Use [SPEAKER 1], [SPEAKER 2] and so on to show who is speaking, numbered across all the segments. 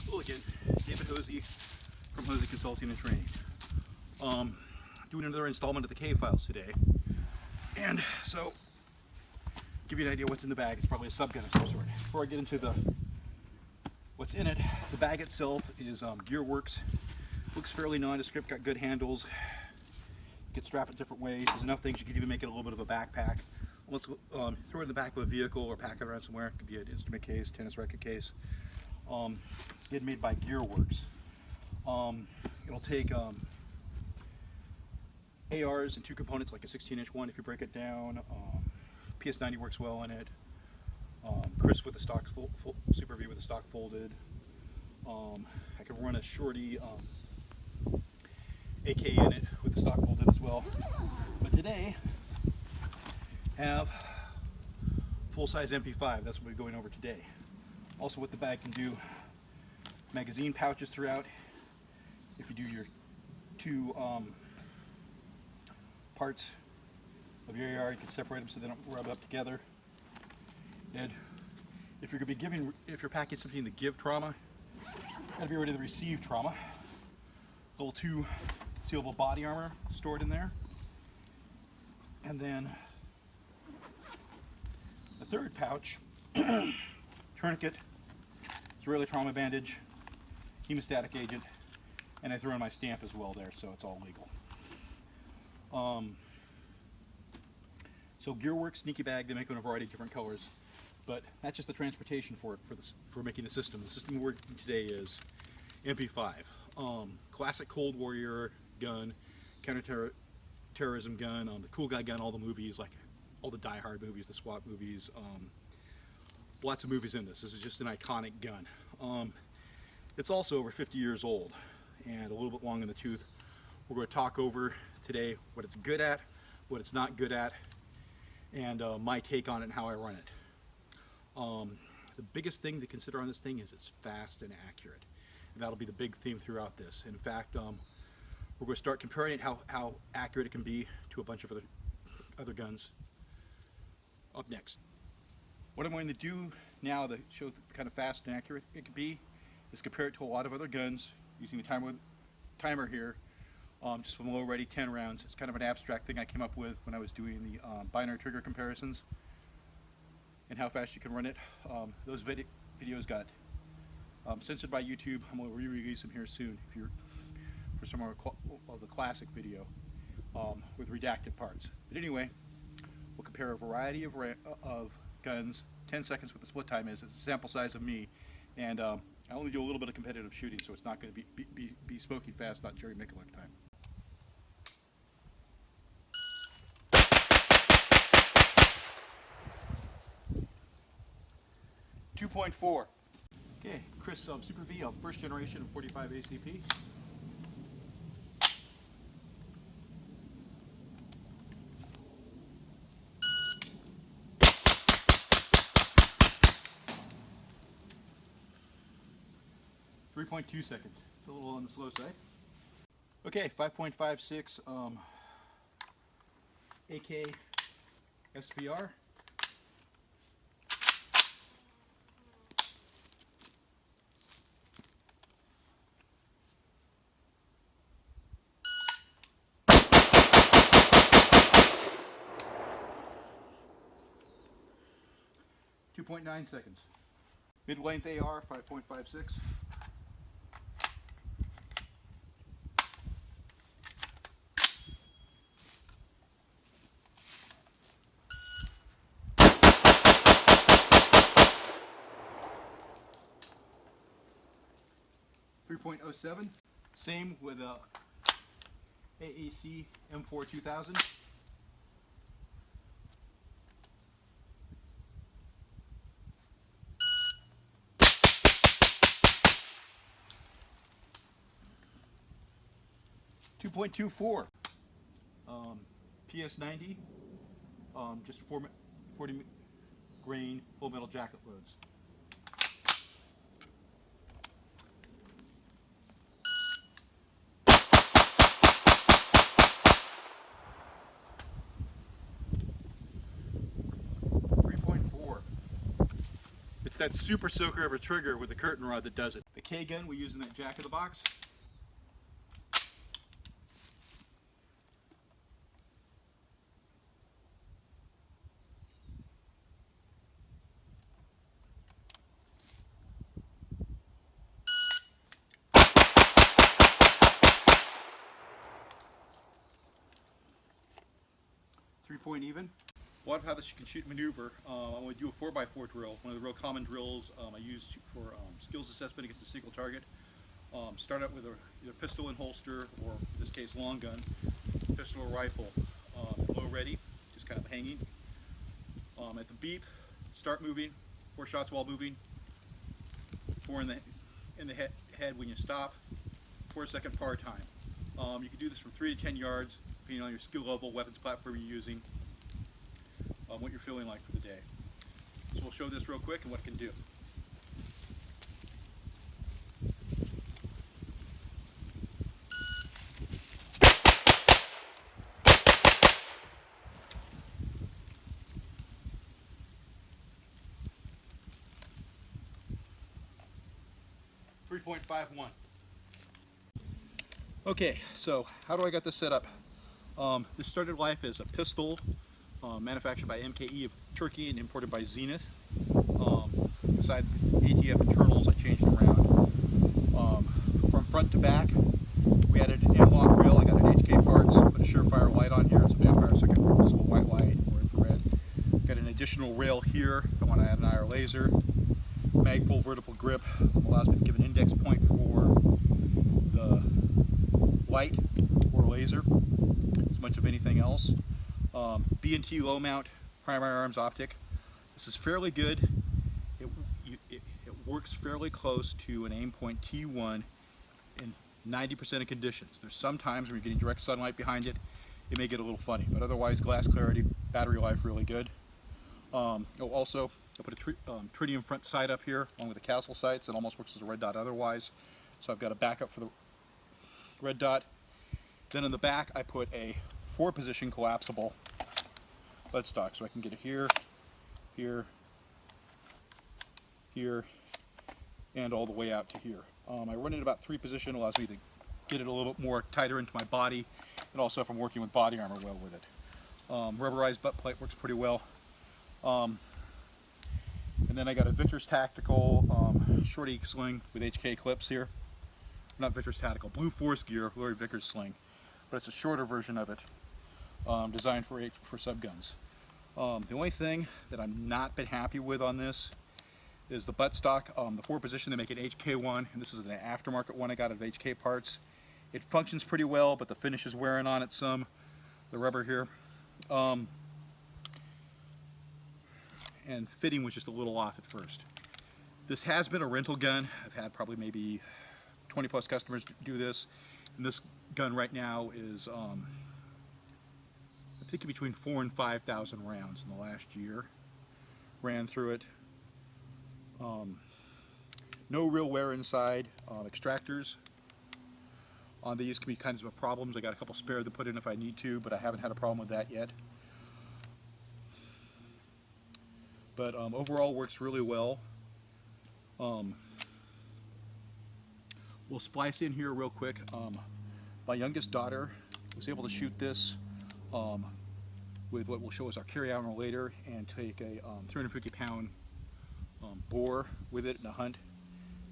[SPEAKER 1] Hello again, David Hosie from Hosie Consulting and Training. Doing another installment of the K files today, and so give you an idea what's in the bag. It's probably a subgun of some sort. Before I get into what's in it, the bag itself is Gearworks. Looks fairly nondescript, got good handles. You can strap it different ways. There's enough things you could even make it a little bit of a backpack. Let's throw it in the back of a vehicle or pack it around somewhere. It could be an instrument case, tennis racket case. Getting made by Gearworks. It'll take ARs in two components, like a 16-inch one if you break it down. PS90 works well in it. Chris with the stock, Super V with the stock folded. I could run a shorty AK in it with the stock folded as well. But today, have full-size MP-5. That's what we're going over today. Also, what the bag can do: magazine pouches throughout. If you do your two parts of your AR, you can separate them so they don't rub up together. And if you're going to be if you're packing something to give trauma, you got to be ready to receive trauma. Little two sealable body armor stored in there, and then the third pouch, tourniquet, Israeli trauma bandage, hemostatic agent, and I threw in my stamp as well there, so it's all legal. So Gearworks sneaky bag, they make them in a variety of different colors, but that's just the transportation for it, for making the system. The system we're working today is MP-5, classic Cold Warrior gun, counter-terrorism gun, the cool guy gun, all the movies, like all the Die Hard movies, the SWAT movies, lots of movies in this. This is just an iconic gun. It's also over 50 years old and a little bit long in the tooth. We're going to talk over today what it's good at, what it's not good at, and my take on it and how I run it. The biggest thing to consider on this thing is it's fast and accurate, and that'll be the big theme throughout this. In fact, we're going to start comparing it, how accurate it can be, to a bunch of other guns up next. What I'm going to do now to show the kind of fast and accurate it can be is compare it to a lot of other guns using the timer here, just from low ready 10 rounds. It's kind of an abstract thing I came up with when I was doing the binary trigger comparisons and how fast you can run it. Those videos got censored by YouTube. I'm going to re-release them here soon if you're for some more of the classic video with redacted parts. But anyway, we'll compare a variety of guns. 10 seconds what the split time is. It's a sample size of me, and I only do a little bit of competitive shooting, so it's not going to be smoking fast, not Jerry Miculek time. .4. Okay, Chris Super V, first generation of 45 ACP. .2 seconds. It's a little on the slow side. Okay, 5.56 AK SPR. .9 seconds. Mid-length AR 5.56. .07. Same with AAC M4 2000. .24. PS90. Just 40 grain full metal jacket loads. It's that super soaker of a trigger with the curtain rod that does it. The K gun we use in that Jack in the Box. Three-point even. A lot of how this you can shoot maneuver. I'm going to do a 4x4 drill, one of the real common drills I use for skills assessment against a single target. Start out with either pistol and holster, or in this case long gun, pistol or rifle, low ready, just kind of hanging. At the beep, start moving, 4 shots while moving, 4 in the head when you stop, 4-second par time. You can do this from 3 to 10 yards, depending on your skill level, weapons platform you're using, what you're feeling like for the day. So we'll show this real quick and what it can do. .51. Okay, so how do I got this set up? This started life as a pistol manufactured by MKE of Turkey and imported by Zenith. Beside ATF internals, I changed around. From front to back, we added an M-lock rail. I got an HK parts, put a Surefire light on here. It's a vampire second visible white light or infrared. Got an additional rail here if I want to add an IR laser. Magpul vertical grip allows me to give an index point for the light or laser as much of anything else. B&T low mount primary arms optic. This is fairly good. It works fairly close to an Aimpoint T1 in 90% of conditions. There's some times when you're getting direct sunlight behind it, it may get a little funny, but otherwise glass clarity, battery life really good. Also, I put a tritium front sight up here along with the castle sights. It almost works as a red dot otherwise. So I've got a backup for the red dot. Then in the back I put a 4-position collapsible buttstock, so I can get it here, here, here, and all the way out to here. I run it about 3 position, allows me to get it a little bit more tighter into my body, and also if I'm working with body armor well with it. Rubberized butt plate works pretty well. And then I got a Victor's Tactical shorty sling with HK clips here. Not Victor's Tactical, Blue Force Gear, Larry Vickers sling, but it's a shorter version of it, designed for subguns. The only thing that I'm not been happy with on this is the buttstock. The 4-position, they make it HK1, and this is an aftermarket one I got of HK parts. It functions pretty well, but the finish is wearing on it some, the rubber here. And fitting was just a little off at first. This has been a rental gun. I've had probably maybe 20 plus customers do this, and this gun right now is I'm thinking between 4,000 and 5,000 rounds in the last year. Ran through it. No real wear inside. Extractors on these can be kinds of problems. I got a couple spare to put in if I need to, but I haven't had a problem with that yet. But overall works really well. We'll splice in here real quick. My youngest daughter was able to shoot this with what we'll show as our carry armor later, and take a 350-pound boar with it in a hunt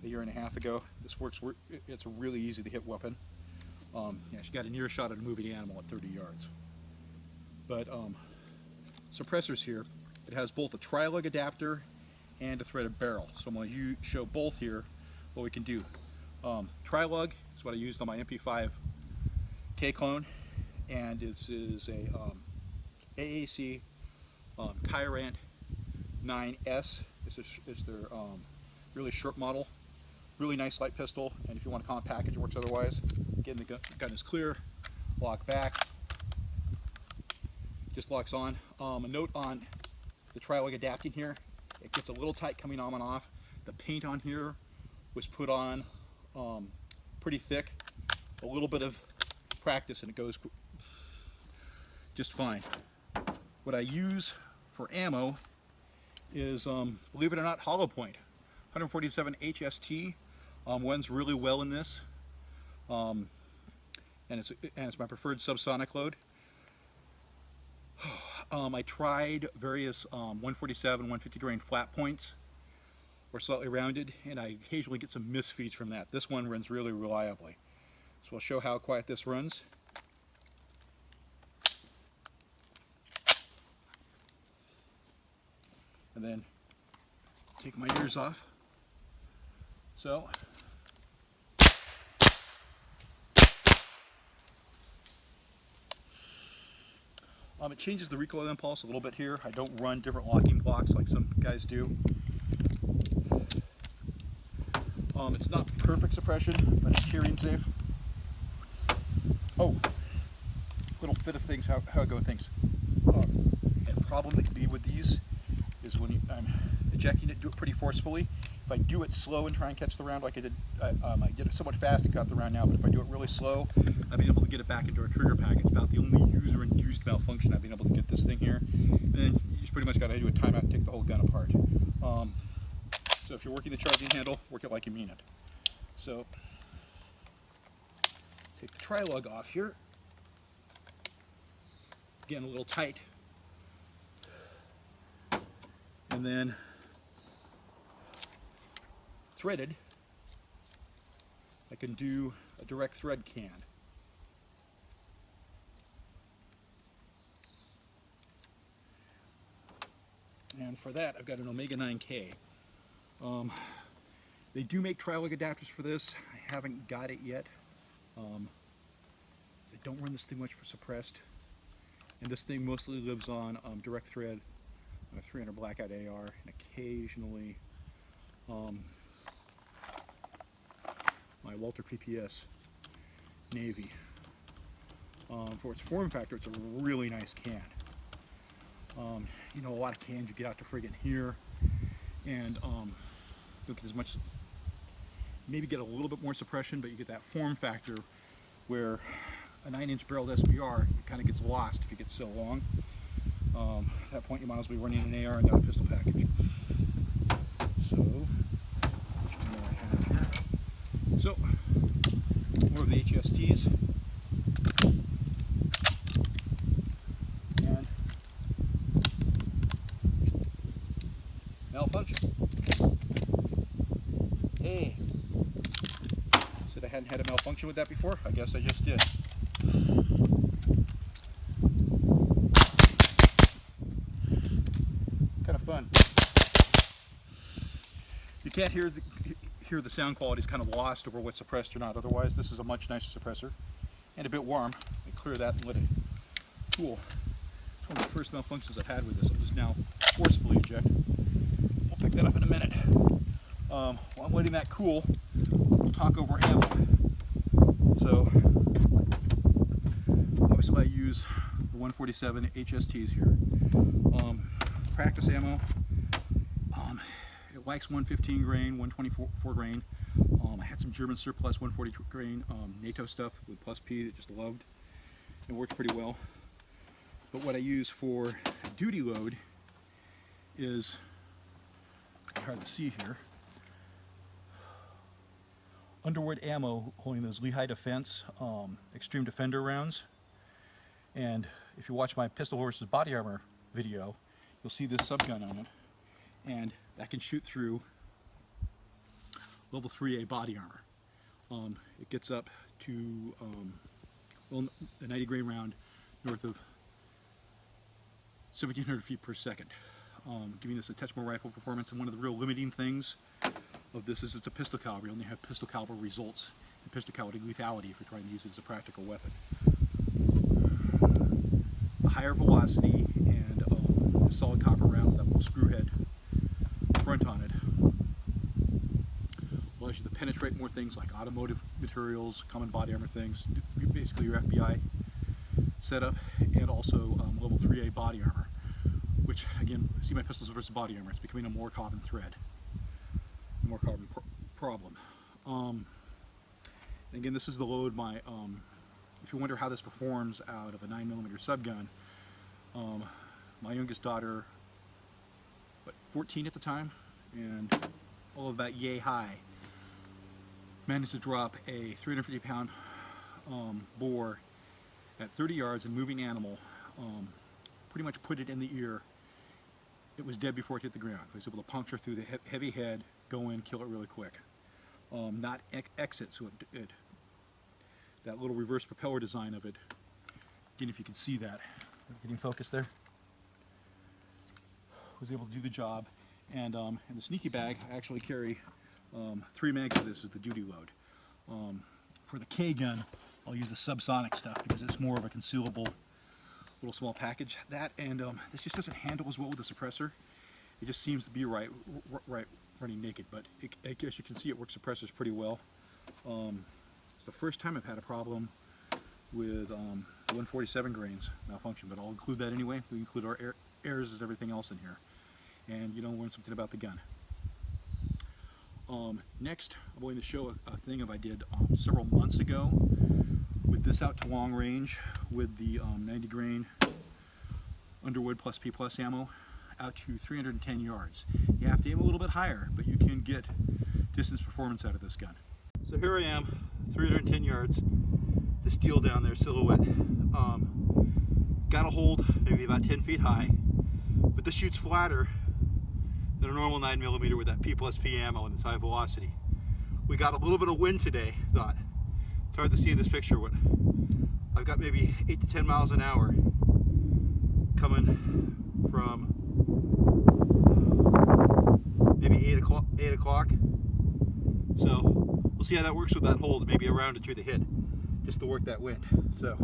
[SPEAKER 1] a year and a half ago. This works. It's a really easy to hit weapon. Yeah, she got a near shot at a moving animal at 30 yards. But suppressors here. It has both a tri-lug adapter and a threaded barrel. So I'm going to show both here what we can do. Tri-lug is what I used on my MP-5 K-clone, and this is a AAC Tyrant 9S. It's their really short model. Really nice light pistol, and if you want to comp package, it works otherwise. Again, the gun is clear, lock back, just locks on. A note on the tri-lug adapting here, it gets a little tight coming on and off. The paint on here was put on pretty thick. A little bit of practice and it goes just fine. What I use for ammo is, believe it or not, hollow point. 147 HST. Runs really well in this, and it's my preferred subsonic load. I tried various 147, 150 grain flat points or slightly rounded, and I occasionally get some misfeeds from that. This one runs really reliably. So I'll show how quiet this runs. And then take my ears off. So it changes the recoil impulse a little bit here. I don't run different locking blocks like some guys do. It's not perfect suppression, but it's hearing safe. Oh, little bit of things, how I go with things. And a problem that can be with these is when I'm ejecting it, do it pretty forcefully. If I do it slow and try and catch the round like I did, I did it somewhat fast and caught the round now, but if I do it really slow, I've been able to get it back into a trigger pack. It's about the only user-induced malfunction I've been able to get this thing here. And then you just pretty much got to do a timeout and take the whole gun apart. So if you're working the charging handle, work it like you mean it. So take the tri-lug off here. Again, a little tight. And then threaded, I can do a direct thread can. And for that, I've got an Omega 9K. They do make tri-lug adapters for this. I haven't got it yet. They don't run this thing much for suppressed. And this thing mostly lives on direct thread, on a 300 blackout AR, and occasionally my Walter PPS Navy. For its form factor, it's a really nice can. You know, a lot of cans you get out to friggin' here, and don't get as much, maybe get a little bit more suppression, but you get that form factor where a 9-inch barreled SBR, it kind of gets lost if it gets so long. At that point, you might as well be running an AR and not a pistol package. So, which one do I have here? So, more of the HSTs. And malfunction. Hey, said I hadn't had a malfunction with that before. I guess I just did. Kind of fun. You can't hear the sound quality is kind of lost over what's suppressed or not. Otherwise, this is a much nicer suppressor and a bit warm. I clear that and let it cool. It's one of the first malfunctions I've had with this. I'll just now forcefully eject. We'll pick that up in a minute. While I'm letting that cool, we'll talk over ammo. So, obviously I use the 147 HSTs here. Practice ammo. It likes 115 grain, 124 grain. I had some German surplus 140 grain NATO stuff with plus P that just loved. It worked pretty well. But what I use for duty load is, hard to see here, underwood ammo holding those Lehigh Defense Extreme Defender rounds. And if you watch my Pistol Horses body armor video, you'll see this subgun on it, and that can shoot through level 3A body armor. It gets up to well, a 90 grain round north of 1,700 feet per second, giving this a touch more rifle performance. And one of the real limiting things of this is it's a pistol caliber. You only have pistol caliber results and pistol caliber lethality if you're trying to use it as a practical weapon. A higher velocity and a solid copper round with that little screw head front on it allows you to penetrate more things like automotive materials, common body armor things, basically your FBI setup, and also level 3A body armor, which again, see my pistols versus body armor, it's becoming a more common thread, a more common problem. And again, this is the load my, if you wonder how this performs out of a 9mm subgun, my youngest daughter, what, 14 at the time, and all of that yay high managed to drop a 350-pound boar at 30 yards, a moving animal, pretty much put it in the ear. It was dead before it hit the ground. I was able to puncture through the heavy head, go in, kill it really quick. Not exit, so that little reverse propeller design of it, again, if you can see that, getting focused there, was able to do the job. And in the sneaky bag, I actually carry 3 mags of this as the duty load. For the K gun, I'll use the subsonic stuff because it's more of a concealable little small package. That and this just doesn't handle as well with the suppressor. It just seems to be right running naked, but I guess you can see it works suppressors pretty well. It's the first time I've had a problem with 147 grains malfunction, but I'll include that anyway. We include our errors as everything else in here. And you know, learn something about the gun. Next, I'm going to show a thing I did several months ago with this out to long range with the 90 grain Underwood plus P plus ammo out to 310 yards. You have to aim a little bit higher, but you can get distance performance out of this gun. So here I am, 310 yards, the steel down there, silhouette. Got a hold maybe about 10 feet high, but this shoots flatter than a normal 9mm with that P plus P ammo and this high velocity. We got a little bit of wind today, thought. It's hard to see in this picture, but I've got maybe 8 to 10 miles an hour coming from maybe 8 o'clock. So we'll see how that works with that hold, maybe a round or two to hit, just to work that wind. So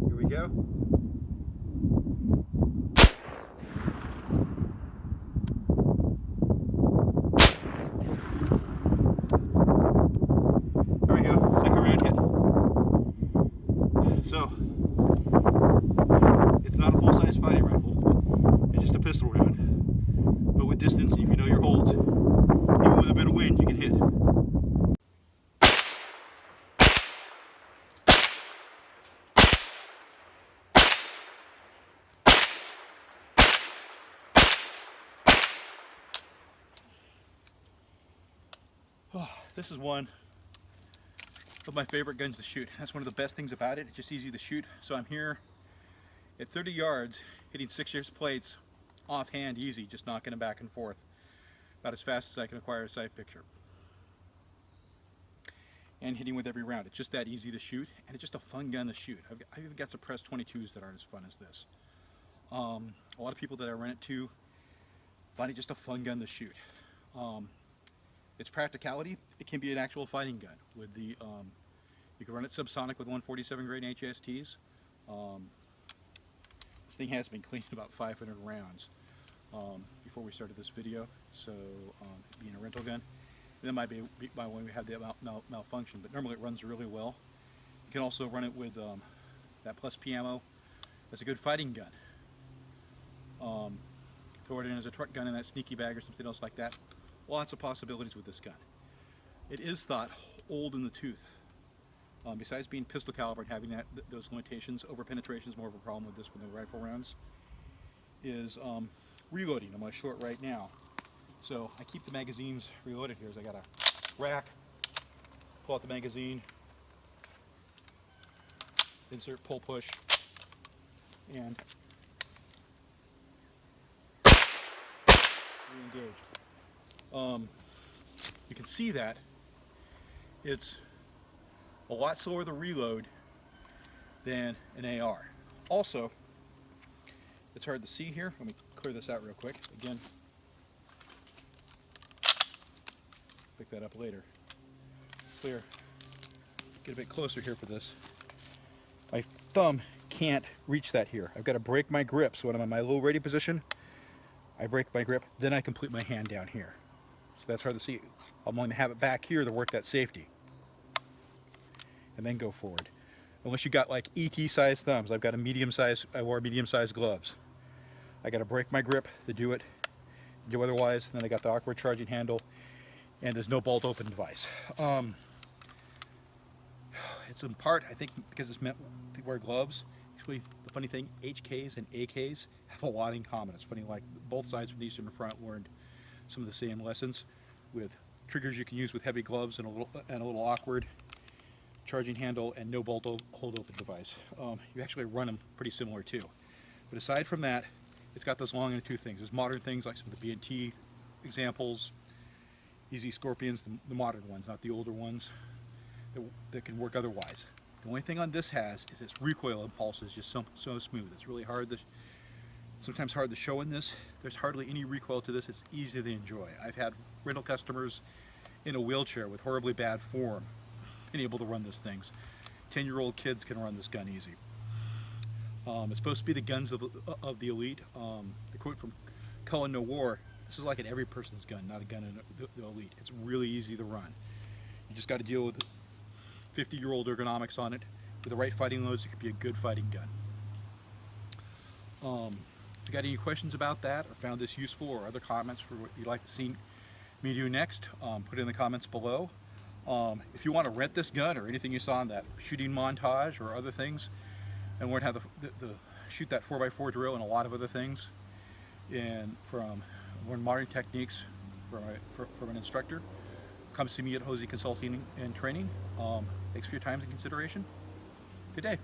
[SPEAKER 1] here we go. There we go, second round hit. So it's not a full-size fighting rifle, it's just a pistol round. But with distance, if you know your holds, even with a bit of wind, you can hit. Oh, this is one of my favorite guns to shoot. That's one of the best things about it. It's just easy to shoot. So I'm here at 30 yards, hitting 6-inch plates, offhand, easy, just knocking them back and forth, about as fast as I can acquire a sight picture. And hitting with every round. It's just that easy to shoot, and it's just a fun gun to shoot. I've even got suppressed 22s that aren't as fun as this. A lot of people that I rent it to find it just a fun gun to shoot. Its practicality, it can be an actual fighting gun. With the, you can run it subsonic with 147 grain HSTs. This thing has been cleaned about 500 rounds before we started this video, so being a rental gun. That might be by when we have the malfunction, but normally it runs really well. You can also run it with that plus P ammo. That's a good fighting gun. Throw it in as a truck gun in that sneaky bag or something else like that. Lots of possibilities with this gun. It is thought old in the tooth. Besides being pistol caliber and having those limitations, over penetration is more of a problem with this with the rifle rounds. Is reloading. I'm on a short right now, so I keep the magazines reloaded here. I got a rack, pull out the magazine, insert, pull, push, and re-engage. You can see that it's a lot slower to reload than an AR. Also, it's hard to see here. Let me clear this out real quick. Again, pick that up later. Clear. Get a bit closer here for this. My thumb can't reach that here. I've got to break my grip. So when I'm in my low ready position, I break my grip, then I complete my hand down here. So that's hard to see. I'm going to have it back here to work that safety. And then go forward. Unless you got like ET size thumbs. I've got a medium size, I wore medium sized gloves. I got to break my grip to do it. Do otherwise, and then I got the awkward charging handle, and there's no bolt open device. It's in part, I think, because it's meant to wear gloves. Actually, the funny thing, HKs and AKs have a lot in common. It's funny, like both sides from the Eastern Front learned some of the same lessons with triggers you can use with heavy gloves and a little awkward. Charging handle and no bolt hold open device. You actually run them pretty similar too. But aside from that, it's got those long in the tooth things. There's modern things like some of the B&T examples, Easy Scorpions, the modern ones, not the older ones that can work otherwise. The only thing on this has is its recoil impulse is just so smooth. It's really hard sometimes hard to show in this. There's hardly any recoil to this. It's easy to enjoy. I've had rental customers in a wheelchair with horribly bad form and able to run these things. 10-year-old kids can run this gun easy. It's supposed to be the guns of the elite. The quote from Cullen No War, this is like an every person's gun, not a gun in the elite. It's really easy to run. You just got to deal with 50-year-old ergonomics on it. With the right fighting loads, it could be a good fighting gun. If you got any questions about that or found this useful or other comments for what you'd like to see me do next, put it in the comments below. If you want to rent this gun or anything you saw in that shooting montage or other things, and learn how to shoot that 4x4 drill and a lot of other things, and learn modern techniques from an instructor, come see me at Hosie Consulting and Training. Thanks for your time and consideration. Good day.